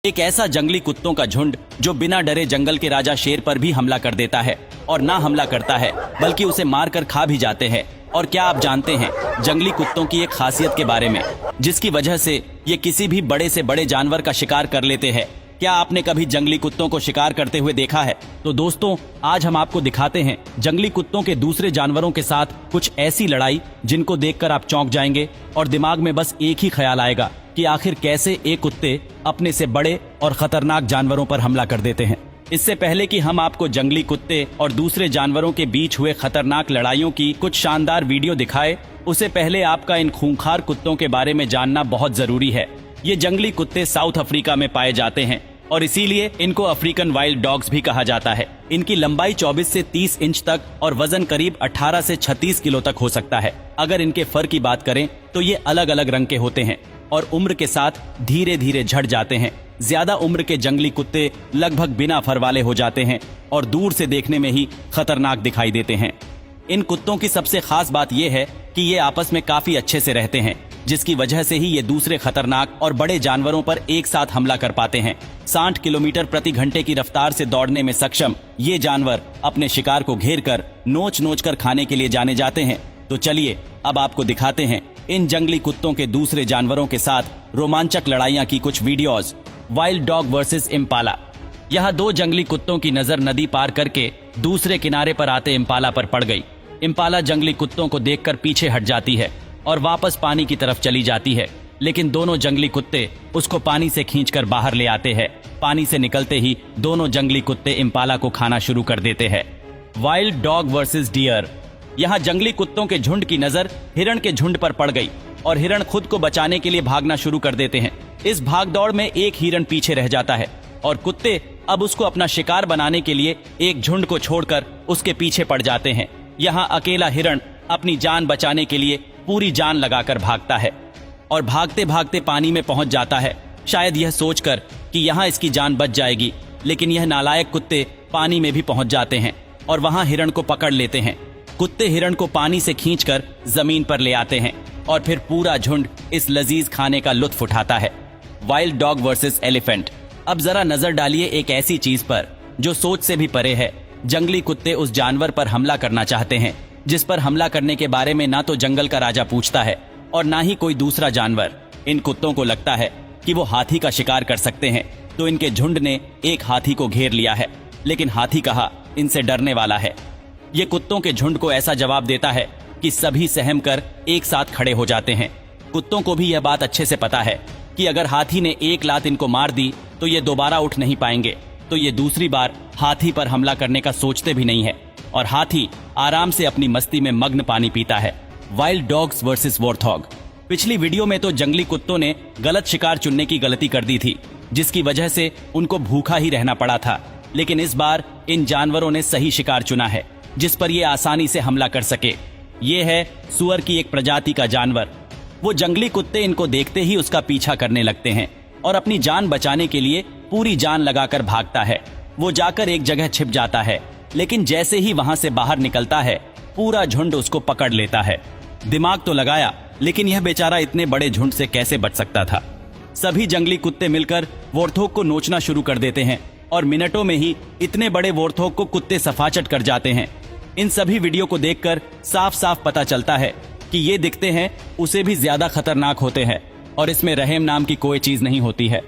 एक ऐसा जंगली कुत्तों का झुंड जो बिना डरे जंगल के राजा शेर पर भी हमला कर देता है, और ना हमला करता है बल्कि उसे मारकर खा भी जाते हैं। और क्या आप जानते हैं जंगली कुत्तों की एक खासियत के बारे में, जिसकी वजह से ये किसी भी बड़े से बड़े जानवर का शिकार कर लेते हैं? क्या आपने कभी जंगली कुत्तों को शिकार करते हुए देखा है? तो दोस्तों, आज हम आपको दिखाते हैं जंगली कुत्तों के दूसरे जानवरों के साथ कुछ ऐसी लड़ाई जिनको देखकर आप चौंक जाएंगे और दिमाग में बस एक ही ख्याल आएगा कि आखिर कैसे एक कुत्ते अपने से बड़े और खतरनाक जानवरों पर हमला कर देते हैं। इससे पहले कि हम आपको जंगली कुत्ते और दूसरे जानवरों के बीच हुए खतरनाक लड़ाइयों की कुछ शानदार वीडियो दिखाए, उससे पहले आपका इन खूंखार कुत्तों के बारे में जानना बहुत जरूरी है। ये जंगली कुत्ते साउथ अफ्रीका में पाए जाते हैं और इसीलिए इनको अफ्रीकन वाइल्ड डॉग्स भी कहा जाता है। इनकी लंबाई 24 से 30 इंच तक और वजन करीब 18 से 36 किलो तक हो सकता है। अगर इनके फर की बात करें तो ये अलग अलग रंग के होते हैं और उम्र के साथ धीरे धीरे झड़ जाते हैं। ज्यादा उम्र के जंगली कुत्ते लगभग बिना फर वाले हो जाते हैं और दूर से देखने में ही खतरनाक दिखाई देते हैं। इन कुत्तों की सबसे खास बात यह है कि ये आपस में काफी अच्छे से रहते हैं, जिसकी वजह से ही ये दूसरे खतरनाक और बड़े जानवरों पर एक साथ हमला कर पाते हैं। 60 किलोमीटर प्रति घंटे की रफ्तार से दौड़ने में सक्षम ये जानवर अपने शिकार को घेर कर नोच नोच कर खाने के लिए जाने जाते हैं। तो चलिए अब आपको दिखाते हैं इन जंगली कुत्तों के दूसरे जानवरों के साथ रोमांचक लड़ाइयां की कुछ videos. Wild dog versus Impala. यहाँ दो जंगली कुत्तों की नजर नदी पार करके दूसरे किनारे पर आते इम्पाला पर पड़ गई। इम्पाला जंगली कुत्तों को देखकर पीछे हट जाती है और वापस पानी की तरफ चली जाती है, लेकिन दोनों जंगली कुत्ते उसको पानी से खींचकर बाहर ले आते हैं। पानी से निकलते ही दोनों जंगली कुत्ते इम्पाला को खाना शुरू कर देते हैं। Wild dog versus deer. यहाँ जंगली कुत्तों के झुंड की नजर हिरण के झुंड पर पड़ गई और हिरण खुद को बचाने के लिए भागना शुरू कर देते हैं। इस भागदौड़ में एक हिरण पीछे रह जाता है और कुत्ते अब उसको अपना शिकार बनाने के लिए एक झुंड को छोड़कर उसके पीछे पड़ जाते हैं। यहाँ अकेला हिरण अपनी जान बचाने के लिए पूरी जान लगाकर भागता है और भागते भागते पानी में पहुंच जाता है, शायद यह सोचकर कि यहाँ इसकी जान बच जाएगी। लेकिन यह नालायक कुत्ते पानी में भी पहुंच जाते हैं और वहां हिरण को पकड़ लेते हैं। कुत्ते हिरण को पानी से खींचकर जमीन पर ले आते हैं और फिर पूरा झुंड इस लजीज खाने का लुत्फ उठाता है। Wild dog versus elephant. अब जरा नजर डालिए एक ऐसी चीज पर जो सोच से भी परे है। जंगली कुत्ते उस जानवर पर हमला करना चाहते हैं जिस पर हमला करने के बारे में ना तो जंगल का राजा पूछता है और ना ही कोई दूसरा जानवर। इन कुत्तों को लगता है कि वो हाथी का शिकार कर सकते हैं, तो इनके झुंड ने एक हाथी को घेर लिया है, लेकिन हाथी कहाँ इनसे डरने वाला है। ये कुत्तों के झुंड को ऐसा जवाब देता है कि सभी सहम कर एक साथ खड़े हो जाते हैं। कुत्तों को भी यह बात अच्छे से पता है कि अगर हाथी ने एक लात इनको मार दी तो ये दोबारा उठ नहीं पाएंगे, तो ये दूसरी बार हाथी पर हमला करने का सोचते भी नहीं है और हाथी आराम से अपनी मस्ती में मग्न पानी पीता है। Wild dogs versus warthog. पिछली वीडियो में तो जंगली कुत्तों ने गलत शिकार चुनने की गलती कर दी थी, जिसकी वजह से उनको भूखा ही रहना पड़ा था। लेकिन इस बार इन जानवरों ने सही शिकार चुना है जिस पर ये आसानी से हमला कर सके। ये है सुअर की एक प्रजाति का जानवर। वो जंगली कुत्ते इनको देखते ही उसका पीछा करने लगते हैं और अपनी जान बचाने के लिए पूरी जान लगाकर भागता है। वो जाकर एक जगह छिप जाता है, लेकिन जैसे ही वहां से बाहर निकलता है पूरा झुंड उसको पकड़ लेता है। दिमाग तो लगाया, लेकिन यह बेचारा इतने बड़े झुंड से कैसे बच सकता था। सभी जंगली कुत्ते मिलकर वॉर्थॉग को नोचना शुरू कर देते हैं और मिनटों में ही इतने बड़े वॉर्थॉग को कुत्ते सफाचट कर जाते हैं। इन सभी वीडियो को देखकर साफ साफ पता चलता है कि ये दिखते हैं उसे भी ज्यादा खतरनाक होते हैं और इसमें रहम नाम की कोई चीज नहीं होती है।